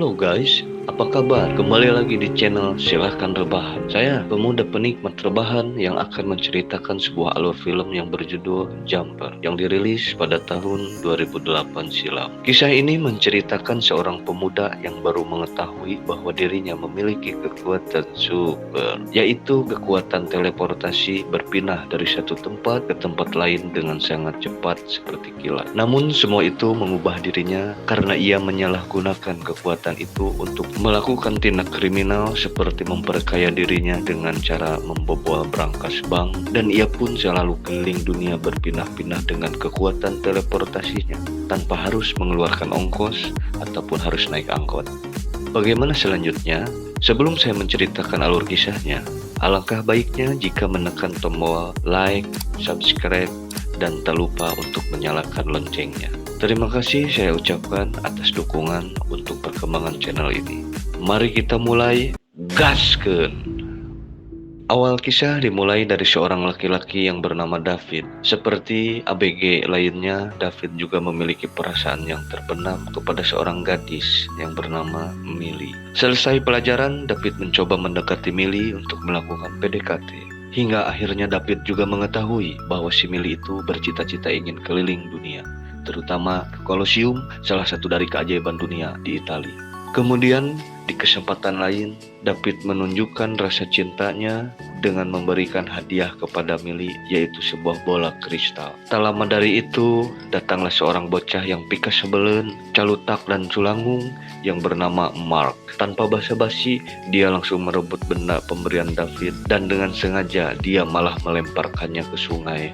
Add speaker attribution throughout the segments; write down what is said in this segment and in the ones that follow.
Speaker 1: Halo guys, apa kabar? Kembali lagi di channel Silahkan Rebahan. Saya pemuda penikmat rebahan yang akan menceritakan sebuah alur film yang berjudul Jumper yang dirilis pada tahun 2008 silam. Kisah ini menceritakan seorang pemuda yang baru mengetahui bahwa dirinya memiliki kekuatan super, yaitu kekuatan teleportasi berpindah dari satu tempat ke tempat lain dengan sangat cepat seperti kilat. Namun semua itu mengubah dirinya karena ia menyalahgunakan kekuatan itu untuk melakukan tindak kriminal seperti memperkaya dirinya dengan cara membobol brankas bank, dan ia pun selalu keliling dunia berpindah-pindah dengan kekuatan teleportasinya tanpa harus mengeluarkan ongkos ataupun harus naik angkot. Bagaimana selanjutnya? Sebelum saya menceritakan alur kisahnya, alangkah baiknya jika menekan tombol like, subscribe, dan tak lupa untuk menyalakan loncengnya. Terima kasih saya ucapkan atas dukungan untuk perkembangan channel ini. Mari kita mulai, gaskeun! Awal kisah dimulai dari seorang laki-laki yang bernama David. Seperti ABG lainnya, David juga memiliki perasaan yang terpendam kepada seorang gadis yang bernama Millie. Selesai pelajaran, David mencoba mendekati Millie untuk melakukan PDKT. Hingga akhirnya David juga mengetahui bahwa si Millie itu bercita-cita ingin keliling dunia, terutama ke Colosseum, salah satu dari keajaiban dunia di Italia. Kemudian di kesempatan lain, David menunjukkan rasa cintanya dengan memberikan hadiah kepada Millie, yaitu sebuah bola kristal. Tak lama dari itu, datanglah seorang bocah yang pika sebelen, calutak dan culangung yang bernama Mark. Tanpa basa-basi, dia langsung merebut benda pemberian David dan dengan sengaja dia malah melemparkannya ke sungai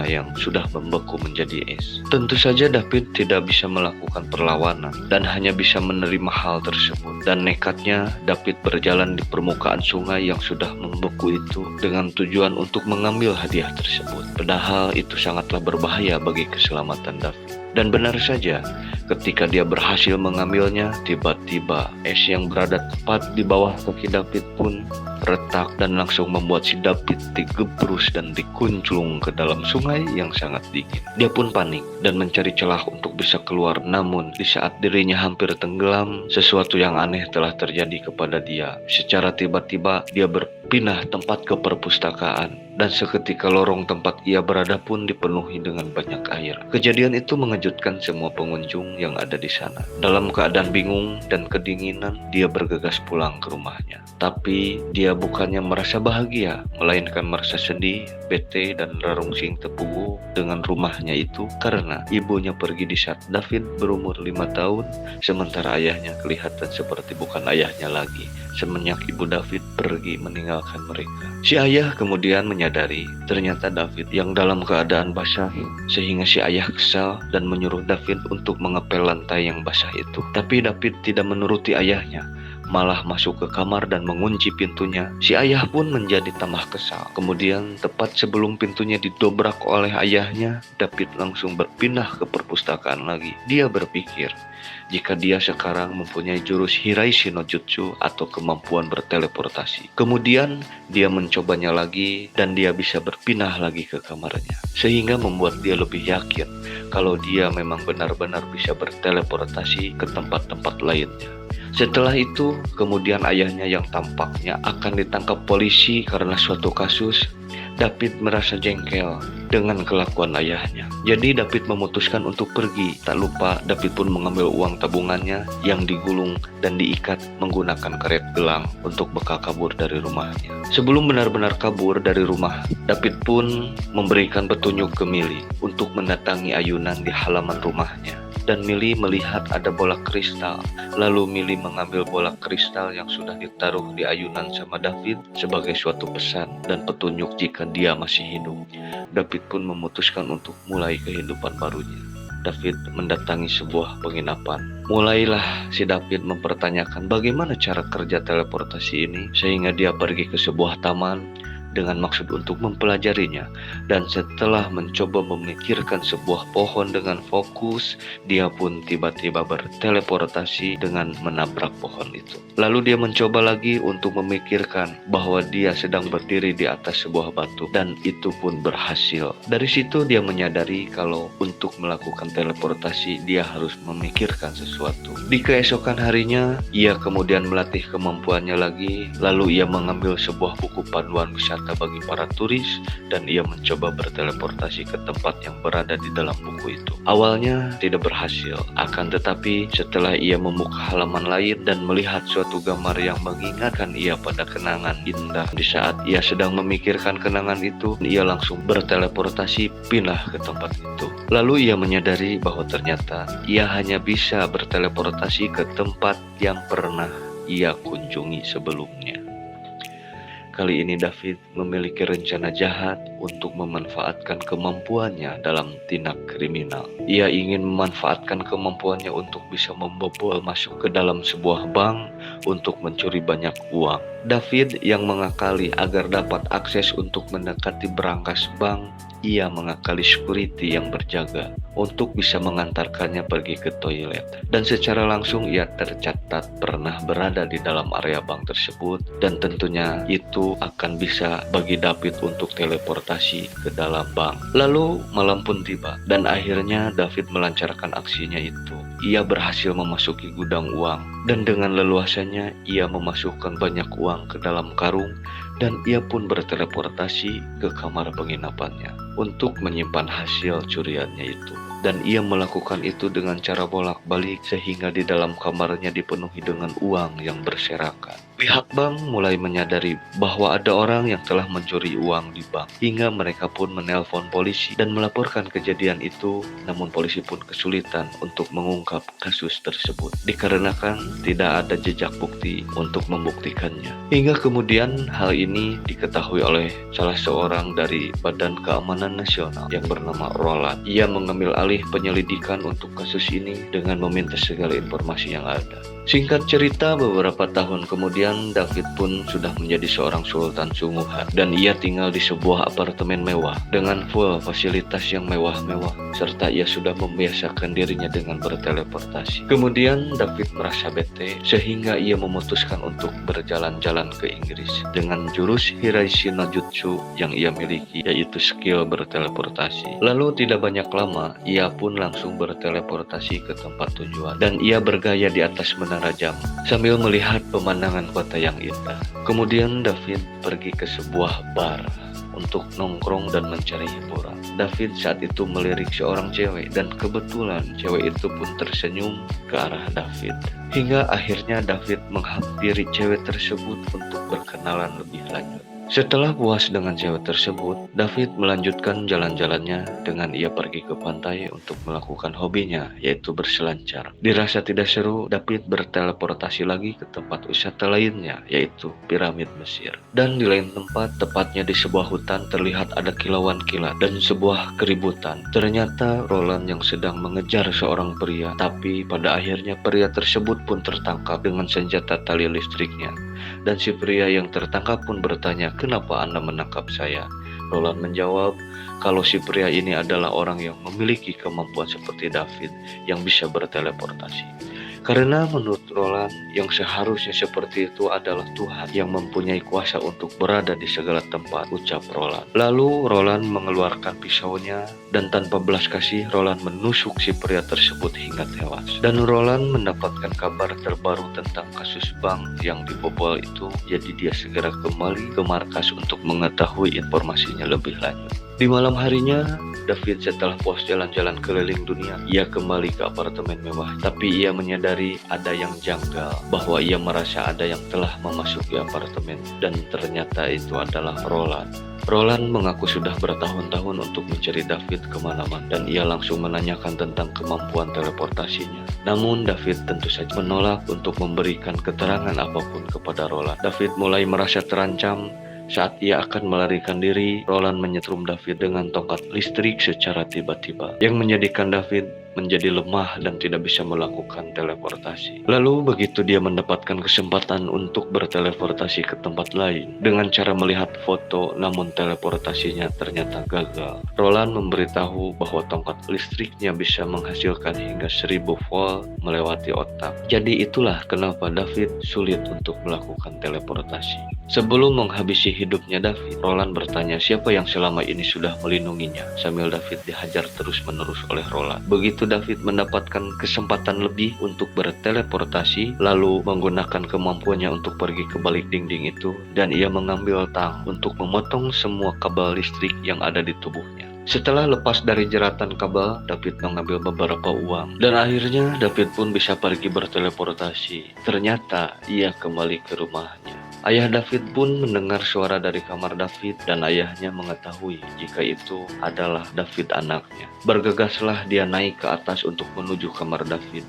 Speaker 1: yang sudah membeku menjadi es. Tentu saja David tidak bisa melakukan perlawanan dan hanya bisa menerima hal tersebut. Dan nekatnya David berjalan di permukaan sungai yang sudah membeku itu dengan tujuan untuk mengambil hadiah tersebut. Padahal itu sangatlah berbahaya bagi keselamatan David. Dan benar saja, ketika dia berhasil mengambilnya, tiba-tiba es yang berada tepat di bawah kaki David pun retak dan langsung membuat si David digebrus dan dikunclung ke dalam sungai yang sangat dingin. Dia pun panik dan mencari celah untuk bisa keluar, namun di saat dirinya hampir tenggelam, sesuatu yang aneh telah terjadi kepada dia. Secara tiba-tiba dia berpindah tempat ke perpustakaan, dan seketika lorong tempat ia berada pun dipenuhi dengan banyak air. Kejadian itu mengejutkan semua pengunjung yang ada di sana. Dalam keadaan bingung dan kedinginan, dia bergegas pulang ke rumahnya. Tapi dia bukannya merasa bahagia, melainkan merasa sedih, bete, dan rarungsing tepugu dengan rumahnya itu karena ibunya pergi di saat David berumur 5 tahun, sementara ayahnya kelihatan seperti bukan ayahnya lagi semenjak ibu David pergi meninggalkan mereka. Si ayah kemudian menyadari ternyata David yang dalam keadaan basah, sehingga si ayah kesal dan menyuruh David untuk mengepel lantai yang basah itu. Tapi David tidak menuruti ayahnya, malah masuk ke kamar dan mengunci pintunya. Si ayah pun menjadi tambah kesal. Kemudian tepat sebelum pintunya didobrak oleh ayahnya, David langsung berpindah ke perpustakaan lagi. Dia berpikir, jika dia sekarang mempunyai jurus Hiraishi no Jutsu atau kemampuan berteleportasi. Kemudian dia mencobanya lagi dan dia bisa berpindah lagi ke kamarnya, sehingga membuat dia lebih yakin kalau dia memang benar-benar bisa berteleportasi ke tempat-tempat lainnya. Setelah itu, kemudian ayahnya yang tampaknya akan ditangkap polisi karena suatu kasus. David merasa jengkel dengan kelakuan ayahnya. Jadi David memutuskan untuk pergi. Tak lupa David pun mengambil uang tabungannya yang digulung dan diikat menggunakan karet gelang untuk bekal kabur dari rumahnya. Sebelum benar-benar kabur dari rumah, David pun memberikan petunjuk ke Millie untuk mendatangi ayunan di halaman rumahnya. Dan Millie melihat ada bola kristal. Lalu Millie mengambil bola kristal yang sudah ditaruh di ayunan sama David sebagai suatu pesan dan petunjuk jika dia masih hidup. David pun memutuskan untuk mulai kehidupan barunya. David mendatangi sebuah penginapan. Mulailah si David mempertanyakan bagaimana cara kerja teleportasi ini, sehingga dia pergi ke sebuah taman dengan maksud untuk mempelajarinya. Dan setelah mencoba memikirkan sebuah pohon dengan fokus, dia pun tiba-tiba berteleportasi dengan menabrak pohon itu. Lalu dia mencoba lagi untuk memikirkan bahwa dia sedang berdiri di atas sebuah batu, dan itu pun berhasil. Dari situ dia menyadari kalau untuk melakukan teleportasi dia harus memikirkan sesuatu. Di keesokan harinya, ia kemudian melatih kemampuannya lagi, lalu ia mengambil sebuah buku panduan wisata bagi para turis, dan ia mencoba berteleportasi ke tempat yang berada di dalam buku itu. Awalnya tidak berhasil, akan tetapi setelah ia membuka halaman lain dan melihat suatu gambar yang mengingatkan ia pada kenangan indah, di saat ia sedang memikirkan kenangan itu, ia langsung berteleportasi pindah ke tempat itu. Lalu ia menyadari bahwa ternyata ia hanya bisa berteleportasi ke tempat yang pernah ia kunjungi sebelumnya. Kali ini David memiliki rencana jahat untuk memanfaatkan kemampuannya dalam tindak kriminal. Ia ingin memanfaatkan kemampuannya untuk bisa membobol masuk ke dalam sebuah bank untuk mencuri banyak uang. David yang mengakali agar dapat akses untuk mendekati brankas bank, ia mengakali security yang berjaga untuk bisa mengantarkannya pergi ke toilet. Dan secara langsung ia tercatat pernah berada di dalam area bank tersebut, dan tentunya itu akan bisa bagi David untuk teleportasi ke dalam bank. Lalu malam pun tiba, dan akhirnya David melancarkan aksinya itu. Ia berhasil memasuki gudang uang, dan dengan leluasanya ia memasukkan banyak uang ke dalam karung, dan ia pun berteleportasi ke kamar penginapannya untuk menyimpan hasil curiannya itu. Dan ia melakukan itu dengan cara bolak-balik sehingga di dalam kamarnya dipenuhi dengan uang yang berserakan. Pihak bank mulai menyadari bahwa ada orang yang telah mencuri uang di bank, hingga mereka pun menelpon polisi dan melaporkan kejadian itu. Namun polisi pun kesulitan untuk mengungkap kasus tersebut dikarenakan tidak ada jejak bukti untuk membuktikannya. Hingga kemudian hal ini diketahui oleh salah seorang dari Badan Keamanan Nasional yang bernama Roland. Ia mengambil alih penyelidikan untuk kasus ini dengan meminta segala informasi yang ada. Singkat cerita, beberapa tahun kemudian David pun sudah menjadi seorang sultan sungguhan, dan ia tinggal di sebuah apartemen mewah dengan full fasilitas yang mewah-mewah, serta ia sudah membiasakan dirinya dengan berteleportasi. Kemudian David merasa bete sehingga ia memutuskan untuk berjalan-jalan ke Inggris dengan jurus Hiraishi no Jutsu yang ia miliki, yaitu skill berteleportasi. Lalu tidak banyak lama ia pun langsung berteleportasi ke tempat tujuan, dan ia bergaya di atas menara jam sambil melihat pemandangan kota yang indah. Kemudian David pergi ke sebuah bar untuk nongkrong dan mencari hiburan. David saat itu melirik seorang cewek, dan kebetulan cewek itu pun tersenyum ke arah David. Hingga akhirnya David menghampiri cewek tersebut untuk berkenalan lebih lanjut. Setelah puas dengan cewek tersebut, David melanjutkan jalan-jalannya dengan ia pergi ke pantai untuk melakukan hobinya, yaitu berselancar. Dirasa tidak seru, David berteleportasi lagi ke tempat wisata lainnya, yaitu piramid Mesir. Dan di lain tempat, tepatnya di sebuah hutan, terlihat ada kilauan kilat dan sebuah keributan. Ternyata Roland yang sedang mengejar seorang pria, tapi pada akhirnya pria tersebut pun tertangkap dengan senjata tali listriknya. Dan si pria yang tertangkap pun bertanya, "Kenapa Anda menangkap saya?" Roland menjawab kalau si pria ini adalah orang yang memiliki kemampuan seperti David yang bisa berteleportasi. Karena menurut Roland, yang seharusnya seperti itu adalah Tuhan yang mempunyai kuasa untuk berada di segala tempat, ucap Roland. Lalu Roland mengeluarkan pisaunya, dan tanpa belas kasih Roland menusuk si pria tersebut hingga tewas. Dan Roland mendapatkan kabar terbaru tentang kasus bank yang dibobol itu, jadi dia segera kembali ke markas untuk mengetahui informasinya lebih lanjut. Di malam harinya, David setelah puas jalan-jalan keliling dunia, ia kembali ke apartemen mewah. Tapi ia menyadari ada yang janggal, bahwa ia merasa ada yang telah memasuki apartemen, dan ternyata itu adalah Roland. Roland mengaku sudah bertahun-tahun untuk mencari David kemana-mana, dan ia langsung menanyakan tentang kemampuan teleportasinya. Namun David tentu saja menolak untuk memberikan keterangan apapun kepada Roland. David mulai merasa terancam. Saat ia akan melarikan diri, Roland menyetrum David dengan tongkat listrik secara tiba-tiba, yang menjadikan David menjadi lemah dan tidak bisa melakukan teleportasi. Lalu begitu dia mendapatkan kesempatan untuk berteleportasi ke tempat lain dengan cara melihat foto, namun teleportasinya ternyata gagal. Roland memberitahu bahwa tongkat listriknya bisa menghasilkan hingga 1000 volt melewati otak. Jadi itulah kenapa David sulit untuk melakukan teleportasi. Sebelum menghabisi hidupnya David, Roland bertanya siapa yang selama ini sudah melindunginya, sambil David dihajar terus-menerus oleh Roland. Begitu David mendapatkan kesempatan lebih untuk berteleportasi, lalu menggunakan kemampuannya untuk pergi ke balik dinding itu, dan ia mengambil tang untuk memotong semua kabel listrik yang ada di tubuhnya. Setelah lepas dari jeratan kabel, David mengambil beberapa uang, dan akhirnya David pun bisa pergi berteleportasi. Ternyata ia kembali ke rumahnya. Ayah David pun mendengar suara dari kamar David dan ayahnya mengetahui jika itu adalah David anaknya. Bergegaslah dia naik ke atas untuk menuju kamar David.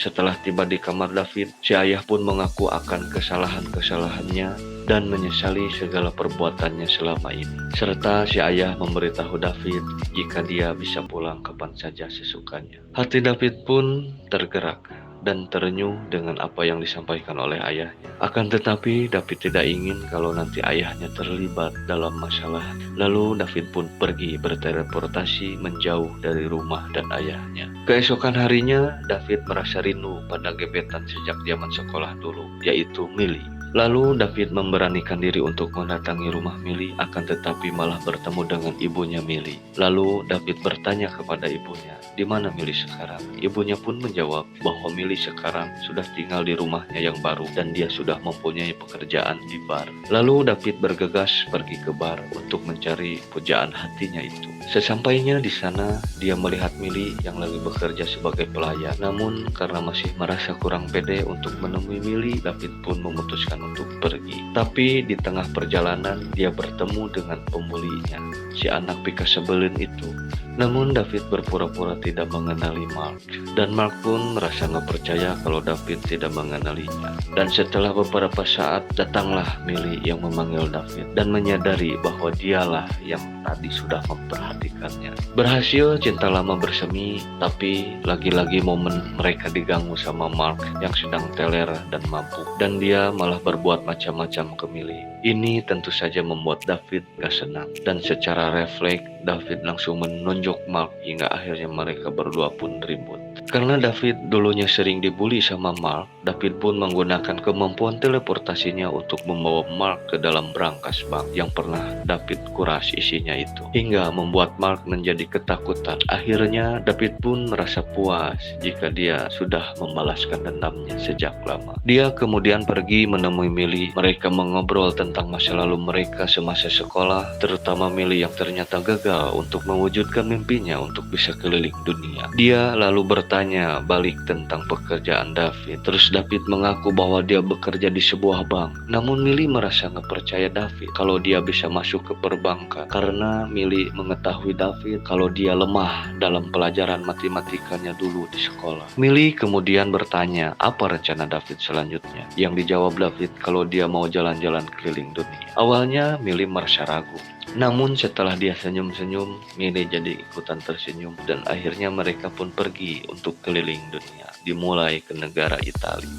Speaker 1: Setelah tiba di kamar David, si ayah pun mengaku akan kesalahan-kesalahannya dan menyesali segala perbuatannya selama ini. Serta si ayah memberitahu David jika dia bisa pulang kapan saja sesukanya. Hati David pun tergerak dan terenyuh dengan apa yang disampaikan oleh ayahnya. Akan tetapi David tidak ingin kalau nanti ayahnya terlibat dalam masalah. Lalu David pun pergi berteleportasi menjauh dari rumah dan ayahnya. Keesokan harinya David merasa rindu pada gebetan sejak zaman sekolah dulu, yaitu Millie. Lalu David memberanikan diri untuk mendatangi rumah Millie, akan tetapi malah bertemu dengan ibunya Millie. Lalu David bertanya kepada ibunya, di mana Millie sekarang? Ibunya pun menjawab bahwa Millie sekarang sudah tinggal di rumahnya yang baru dan dia sudah mempunyai pekerjaan di bar. Lalu David bergegas pergi ke bar untuk mencari pujaan hatinya itu. Sesampainya di sana, dia melihat Millie yang lagi bekerja sebagai pelayan. Namun karena masih merasa kurang pede untuk menemui Millie, David pun memutuskan untuk pergi. Tapi di tengah perjalanan dia bertemu dengan pembulinya, si anak pika sebelin itu. Namun David berpura-pura tidak mengenali Mark, dan Mark pun merasa nggak percaya kalau David tidak mengenalinya. Dan setelah beberapa saat datanglah Millie yang memanggil David dan menyadari bahwa dialah yang tadi sudah memperhatikannya. Berhasil cinta lama bersemi, tapi lagi-lagi momen mereka diganggu sama Mark yang sedang teler dan mabuk, dan dia malah berbuat macam-macam ke Millie. Ini tentu saja membuat David gak senang, dan secara refleks David langsung menunjuk Mark hingga akhirnya mereka berdua pun ribut. Karena David dulunya sering dibully sama Mark, David pun menggunakan kemampuan teleportasinya untuk membawa Mark ke dalam brankas bank yang pernah David kuras isinya itu, hingga membuat Mark menjadi ketakutan. Akhirnya David pun merasa puas jika dia sudah membalaskan dendamnya sejak lama. Dia kemudian pergi menemui Millie. Mereka mengobrol tentang masa lalu mereka semasa sekolah, terutama Millie yang ternyata gagal untuk mewujudkan mimpinya untuk bisa keliling dunia. Dia lalu bertanya balik tentang pekerjaan David. Terus David mengaku bahwa dia bekerja di sebuah bank. Namun Millie merasa nggak percaya David kalau dia bisa masuk ke perbankan, karena Millie mengetahui David kalau dia lemah dalam pelajaran matematikanya dulu di sekolah. Millie kemudian bertanya apa rencana David selanjutnya. Yang dijawab David kalau dia mau jalan-jalan keliling dunia. Awalnya Millie merasa ragu. Namun setelah dia senyum-senyum, Millie jadi ikutan tersenyum, dan akhirnya mereka pun pergi untuk keliling dunia, dimulai ke negara Italia.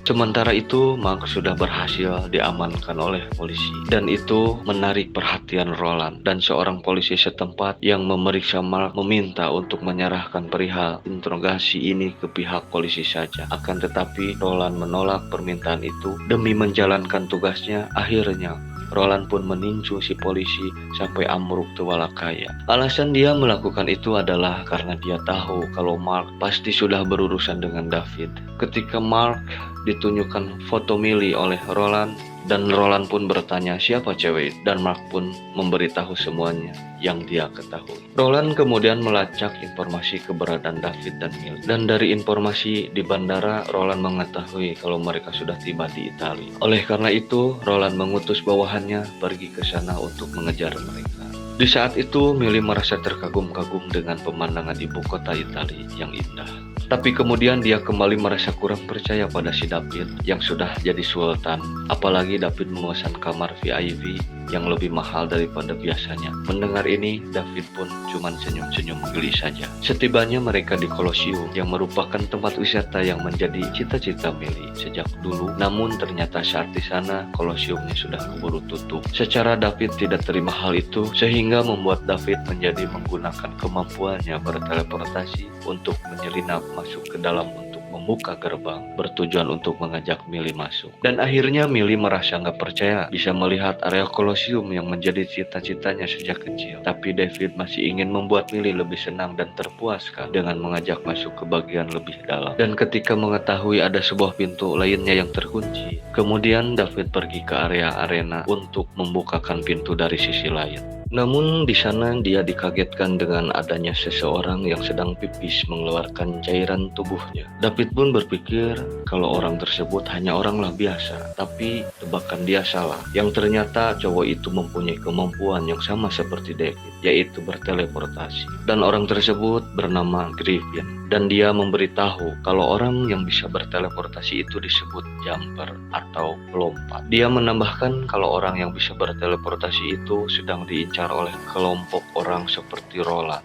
Speaker 1: Sementara itu, Mark sudah berhasil diamankan oleh polisi, dan itu menarik perhatian Roland, dan seorang polisi setempat yang memeriksa Mark meminta untuk menyerahkan perihal interogasi ini ke pihak polisi saja. Akan tetapi Roland menolak permintaan itu demi menjalankan tugasnya. Akhirnya Roland pun meninju si polisi sampai amruk tualakaya. Alasan dia melakukan itu adalah karena dia tahu kalau Mark pasti sudah berurusan dengan David. Ketika Mark ditunjukkan foto Millie oleh Roland, dan Roland pun bertanya siapa cewek, dan Mark pun memberitahu semuanya yang dia ketahui. Roland kemudian melacak informasi keberadaan David dan Millie, dan dari informasi di bandara Roland mengetahui kalau mereka sudah tiba di Italia. Oleh karena itu Roland mengutus bawahannya pergi ke sana untuk mengejar mereka. Di saat itu Millie merasa terkagum-kagum dengan pemandangan ibu kota Italia yang indah. Tapi kemudian dia kembali merasa kurang percaya pada si David yang sudah jadi sultan. Apalagi David memesan kamar VIP yang lebih mahal daripada biasanya. Mendengar ini, David pun cuma senyum-senyum geli saja. Setibanya mereka di Kolosium yang merupakan tempat wisata yang menjadi cita-cita Millie sejak dulu, namun ternyata saat di sana Kolosiumnya sudah keburu tutup. Secara David tidak terima hal itu, sehingga membuat David menjadi menggunakan kemampuannya berteleportasi untuk menyelinap masuk ke dalam untuk membuka gerbang, bertujuan untuk mengajak Millie masuk. Dan akhirnya Millie merasa nggak percaya bisa melihat area Kolosium yang menjadi cita-citanya sejak kecil. Tapi David masih ingin membuat Millie lebih senang dan terpuaskan dengan mengajak masuk ke bagian lebih dalam. Dan ketika mengetahui ada sebuah pintu lainnya yang terkunci, kemudian David pergi ke area arena untuk membukakan pintu dari sisi lain. Namun di sana dia dikagetkan dengan adanya seseorang yang sedang pipis mengeluarkan cairan tubuhnya. David pun berpikir kalau orang tersebut hanya oranglah biasa, tapi tebakan dia salah. Yang ternyata cowok itu mempunyai kemampuan yang sama seperti David, yaitu berteleportasi. Dan orang tersebut bernama Griffin. Dan dia memberitahu kalau orang yang bisa berteleportasi itu disebut jumper atau pelompat. Dia menambahkan kalau orang yang bisa berteleportasi itu sedang diincar oleh kelompok orang seperti Roland,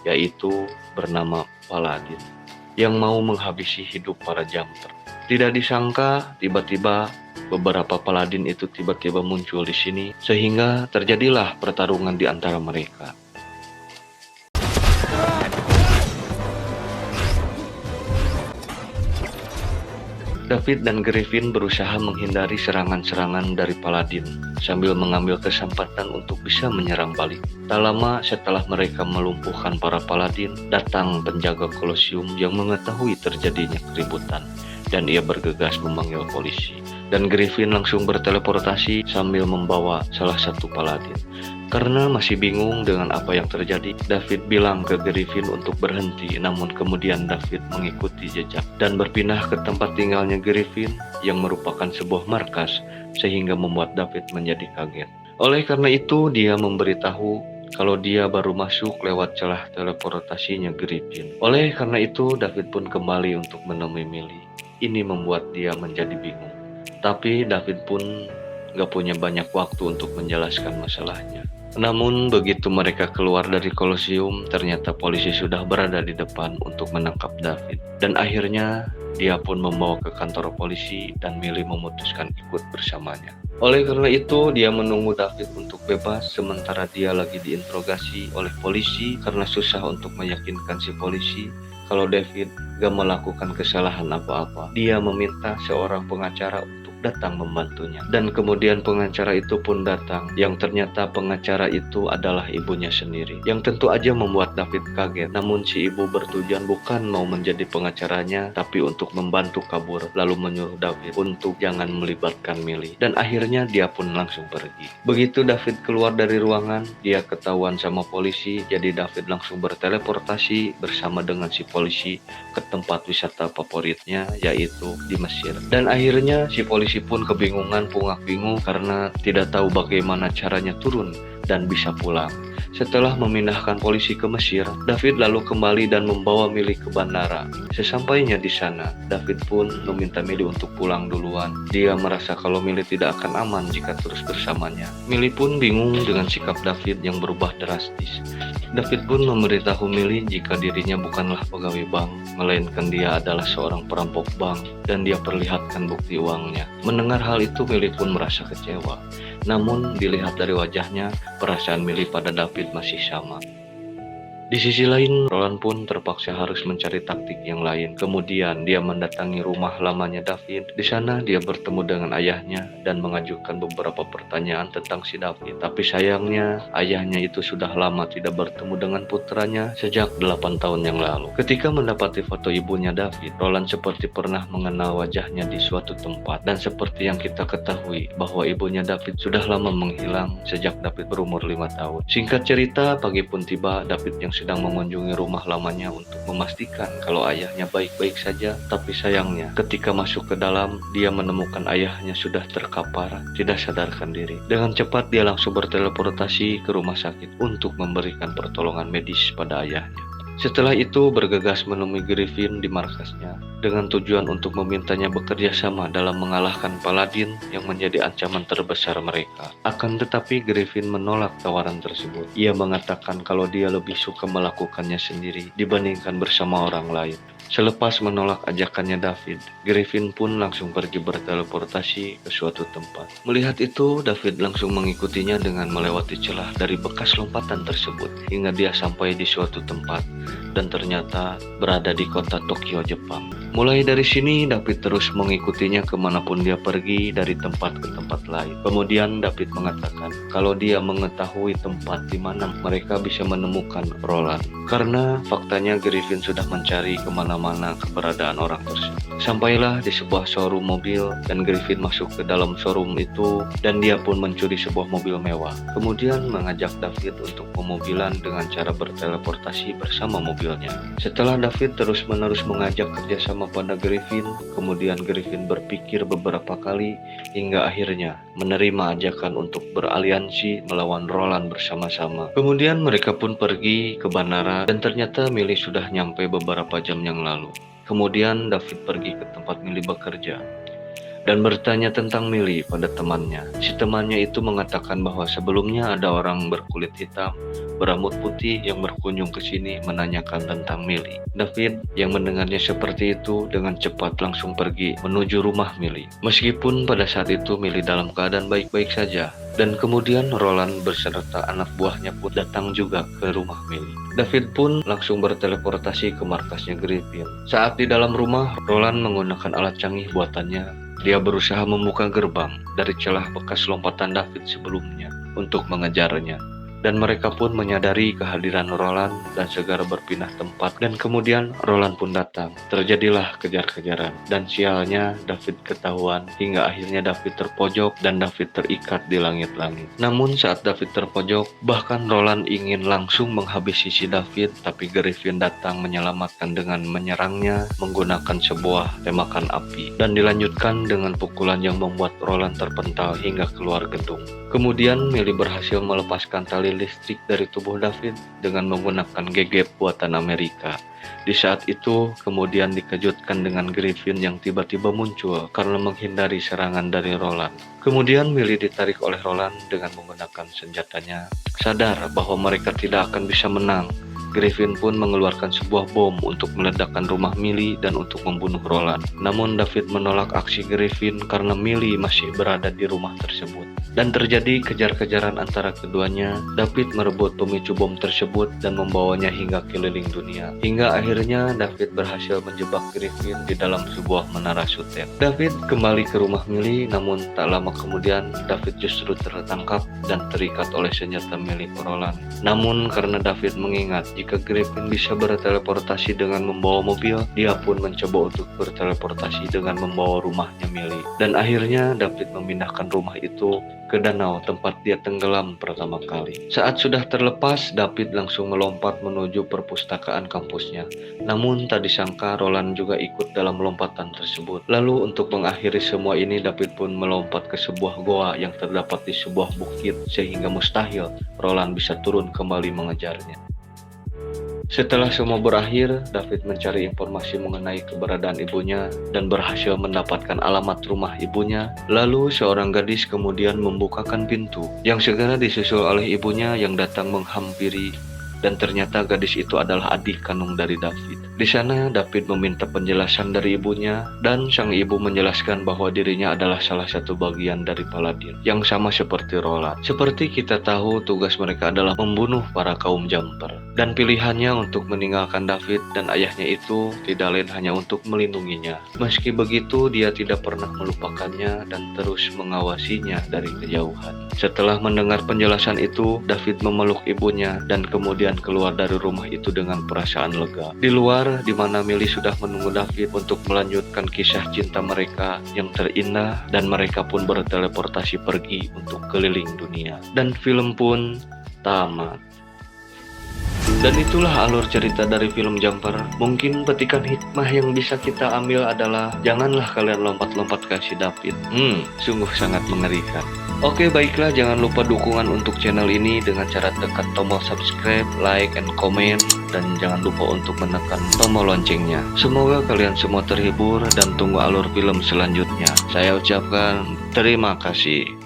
Speaker 1: yaitu bernama Paladin, yang mau menghabisi hidup para jumper. Tidak disangka, tiba-tiba beberapa Paladin itu tiba-tiba muncul di sini, sehingga terjadilah pertarungan di antara mereka. David dan Griffin berusaha menghindari serangan-serangan dari Paladin sambil mengambil kesempatan untuk bisa menyerang balik. Tak lama setelah mereka melumpuhkan para Paladin, datang penjaga Kolosium yang mengetahui terjadinya keributan, dan ia bergegas memanggil polisi. Dan Griffin langsung berteleportasi sambil membawa salah satu Paladin. Karena masih bingung dengan apa yang terjadi, David bilang ke Griffin untuk berhenti, namun kemudian David mengikuti jejak dan berpindah ke tempat tinggalnya Griffin yang merupakan sebuah markas, sehingga membuat David menjadi kaget. Oleh karena itu, dia memberitahu kalau dia baru masuk lewat celah teleportasinya Griffin. Oleh karena itu, David pun kembali untuk menemui Millie. Ini membuat dia menjadi bingung. Tapi David pun gak punya banyak waktu untuk menjelaskan masalahnya. Namun begitu mereka keluar dari Kolosium, ternyata polisi sudah berada di depan untuk menangkap David. Dan akhirnya dia pun membawa ke kantor polisi dan Millie memutuskan ikut bersamanya. Oleh karena itu, dia menunggu David untuk bebas sementara dia lagi diinterogasi oleh polisi karena susah untuk meyakinkan si polisi kalau David gak melakukan kesalahan apa-apa. Dia meminta seorang pengacara untuk datang membantunya. Dan kemudian pengacara itu pun datang, yang ternyata pengacara itu adalah ibunya sendiri, yang tentu aja membuat David kaget. Namun si ibu bertujuan bukan mau menjadi pengacaranya, tapi untuk membantu kabur, lalu menyuruh David untuk jangan melibatkan Millie. Dan akhirnya dia pun langsung pergi. Begitu David keluar dari ruangan, dia ketahuan sama polisi, jadi David langsung berteleportasi bersama dengan si polisi ke tempat wisata favoritnya, yaitu di Mesir. Dan akhirnya si polisi pun kebingungan, pungak bingung karena tidak tahu bagaimana caranya turun dan bisa pulang. Setelah memindahkan polisi ke Mesir, David lalu kembali dan membawa Millie ke bandara. Sesampainya di sana, David pun meminta Millie untuk pulang duluan. Dia merasa kalau Millie tidak akan aman jika terus bersamanya. Millie pun bingung dengan sikap David yang berubah drastis. David pun memberitahu Millie jika dirinya bukanlah pegawai bank, melainkan dia adalah seorang perampok bank dan dia perlihatkan bukti uangnya. Mendengar hal itu, Millie pun merasa kecewa. Namun dilihat dari wajahnya, perasaan Millie pada David masih sama. Di sisi lain, Roland pun terpaksa harus mencari taktik yang lain. Kemudian dia mendatangi rumah lamanya David. Di sana dia bertemu dengan ayahnya dan mengajukan beberapa pertanyaan tentang si David. Tapi sayangnya, ayahnya itu sudah lama tidak bertemu dengan putranya sejak 8 tahun yang lalu. Ketika mendapati foto ibunya David, Roland seperti pernah mengenal wajahnya di suatu tempat. Dan seperti yang kita ketahui bahwa ibunya David sudah lama menghilang sejak David berumur 5 tahun. Singkat cerita, pagi pun tiba, David yang sedang mengunjungi rumah lamanya untuk memastikan kalau ayahnya baik-baik saja. Tapi sayangnya, ketika masuk ke dalam, dia menemukan ayahnya sudah terkapar, tidak sadarkan diri. Dengan cepat dia langsung berteleportasi ke rumah sakit untuk memberikan pertolongan medis pada ayahnya. Setelah itu bergegas menemui Griffin di markasnya dengan tujuan untuk memintanya bekerja sama dalam mengalahkan Paladin yang menjadi ancaman terbesar mereka. Akan tetapi Griffin menolak tawaran tersebut. Ia mengatakan kalau dia lebih suka melakukannya sendiri dibandingkan bersama orang lain. Selepas menolak ajakannya David, Griffin pun langsung pergi berteleportasi ke suatu tempat. Melihat itu, David langsung mengikutinya dengan melewati celah dari bekas lompatan tersebut hingga dia sampai di suatu tempat dan ternyata berada di kota Tokyo, Jepang. Mulai dari sini, David terus mengikutinya kemanapun dia pergi dari tempat ke tempat lain. Kemudian David mengatakan kalau dia mengetahui tempat di mana mereka bisa menemukan Roland. Karena faktanya Griffin sudah mencari kemana-mana keberadaan orang tersebut. Sampailah di sebuah showroom mobil dan Griffin masuk ke dalam showroom itu dan dia pun mencuri sebuah mobil mewah. Kemudian mengajak David untuk pemobilan dengan cara berteleportasi bersama mobilnya. Setelah David terus-menerus mengajak kerjasama pada Griffin, kemudian Griffin berpikir beberapa kali hingga akhirnya menerima ajakan untuk beraliansi melawan Roland bersama-sama. Kemudian mereka pun pergi ke bandara dan ternyata Millie sudah nyampe beberapa jam yang lalu. Kemudian David pergi ke tempat Millie bekerja dan bertanya tentang Millie pada temannya. Si temannya itu mengatakan bahwa sebelumnya ada orang berkulit hitam, berambut putih yang berkunjung ke sini menanyakan tentang Millie. David yang mendengarnya seperti itu dengan cepat langsung pergi menuju rumah Millie. Meskipun pada saat itu Millie dalam keadaan baik-baik saja. Dan kemudian Roland beserta anak buahnya pun datang juga ke rumah Millie. David pun langsung berteleportasi ke markasnya Griffin. Saat di dalam rumah, Roland menggunakan alat canggih buatannya. Dia berusaha membuka gerbang dari celah bekas lompatan David sebelumnya untuk mengejarnya. Dan mereka pun menyadari kehadiran Roland dan segera berpindah tempat. Dan kemudian Roland pun datang. Terjadilah kejar-kejaran. Dan sialnya David ketahuan hingga akhirnya David terpojok dan David terikat di langit-langit. Namun saat David terpojok, bahkan Roland ingin langsung menghabisi si David, tapi Griffin datang menyelamatkan dengan menyerangnya menggunakan sebuah tembakan api. Dan dilanjutkan dengan pukulan yang membuat Roland terpental hingga keluar gedung. Kemudian Millie berhasil melepaskan tali listrik dari tubuh David dengan menggunakan gegep buatan Amerika. Di saat itu kemudian dikejutkan dengan Griffin yang tiba-tiba muncul karena menghindari serangan dari Roland. Kemudian Millie ditarik oleh Roland dengan menggunakan senjatanya. Sadar bahwa mereka tidak akan bisa menang, Griffin pun mengeluarkan sebuah bom untuk meledakkan rumah Millie dan untuk membunuh Roland. Namun David menolak aksi Griffin karena Millie masih berada di rumah tersebut. Dan terjadi kejar-kejaran antara keduanya. David merebut pemicu bom tersebut dan membawanya hingga keliling dunia. Hingga akhirnya David berhasil menjebak Griffin di dalam sebuah menara sutet. David kembali ke rumah Millie, namun tak lama kemudian David justru tertangkap dan terikat oleh senjata milik Roland. Namun karena David mengingat jika Griffin bisa berteleportasi dengan membawa mobil, dia pun mencoba untuk berteleportasi dengan membawa rumahnya Millie. Dan akhirnya David memindahkan rumah itu ke danau tempat dia tenggelam pertama kali. Saat sudah terlepas, David langsung melompat menuju perpustakaan kampusnya. Namun tak disangka Roland juga ikut dalam lompatan tersebut. Lalu untuk mengakhiri semua ini, David pun melompat ke sebuah goa yang terdapat di sebuah bukit sehingga mustahil Roland bisa turun kembali mengejarnya. Setelah semua berakhir, David mencari informasi mengenai keberadaan ibunya dan berhasil mendapatkan alamat rumah ibunya. Lalu seorang gadis kemudian membukakan pintu yang segera disusul oleh ibunya yang datang menghampiri, dan ternyata gadis itu adalah adik kandung dari David. Di sana David meminta penjelasan dari ibunya dan sang ibu menjelaskan bahwa dirinya adalah salah satu bagian dari Paladin yang sama seperti Roland. Seperti kita tahu, tugas mereka adalah membunuh para kaum Jumper. Dan pilihannya untuk meninggalkan David dan ayahnya itu tidak lain hanya untuk melindunginya. Meski begitu, dia tidak pernah melupakannya dan terus mengawasinya dari kejauhan. Setelah mendengar penjelasan itu, David memeluk ibunya dan kemudian keluar dari rumah itu dengan perasaan lega. Di luar, di mana Millie sudah menunggu David untuk melanjutkan kisah cinta mereka yang terindah, dan mereka pun berteleportasi pergi untuk keliling dunia. Dan film pun tamat. Dan itulah alur cerita dari film Jumper. Mungkin petikan hikmah yang bisa kita ambil adalah janganlah kalian lompat-lompat ke si David. Sungguh sangat mengerikan. Oke, baiklah, jangan lupa dukungan untuk channel ini dengan cara tekan tombol subscribe, like, and comment, dan jangan lupa untuk menekan tombol loncengnya. Semoga kalian semua terhibur dan tunggu alur film selanjutnya. Saya ucapkan terima kasih.